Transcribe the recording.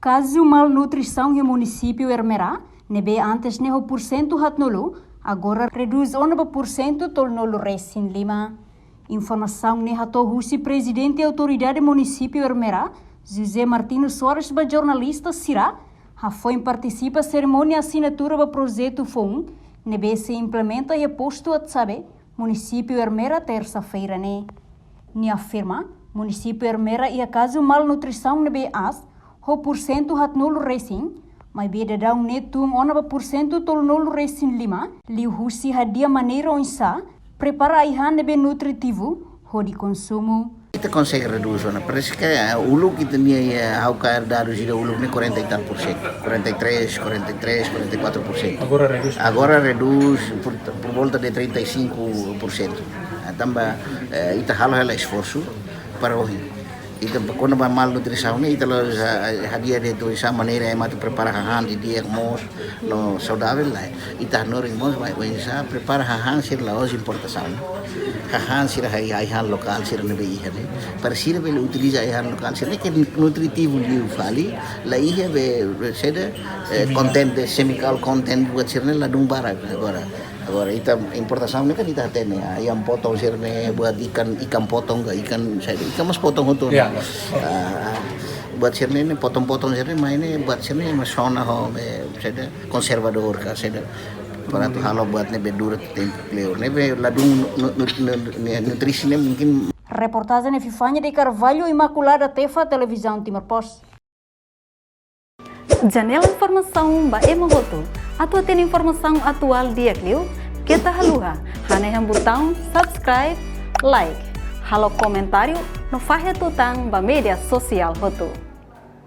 Caso malnutrição no município Ermerá, nebe antes neho porcento hatnolo, agora reduz 1% tolnolo resin lima. Informação nehato husi presidente autoridade município Ermerá, José Martino Soares ba jornalista Sirá, foi participa cerimônia assinatura ba projeto FON, nebe se implementa e posto a sabe, município Ermerá terça-feira ne. Ni afirma, município Ermerá ia caso malnutrição nebe as, ho porcento hatnolo resin, mas beda daun netum 1% tolnolo resin lima, liu husi hadia maneira onsa, prepara ihan nebe nutritivo, ho di consumo. Kita consegue reduzir, parece que o lucro que tinha ao cair dados de o lucro 40 e tal por cento, 43, 43, 44%. Agora reduz por volta de 35%. Também ita halo hela esforço para hoje. Ita quando vai malnutrição, ita los hadia de tu essa maneira é matu prepara hahan de dia mos no saudável lá. Ita no rimos vai já prepara hahan sir la os importação. Hahan sir hai han local sir ne bei hane. Para sir be utiliza han local sir que nutritivo liu fali la ia be seda content chemical content buat sir la dung barak agora ita importação kan ita tene ayam potong sir ne buat ikan potong ikan saya ikan mas potong itu buat sir ne potong-potong sir ne maine buat sir ne masona ho saya konservador ka saya para tu halo buat ne bedura templeo ne be ladung nutrisi ne mungkin. Reportagem Fifanya de Carvalho Imaculada Tefa Televisão Timor Post. Janela informação ba emogoto. Atau tem informação atual dia Clio, kita haluha, haneham botão subscribe, like, halo comentário, no fahe tutang ba media sosial hotu.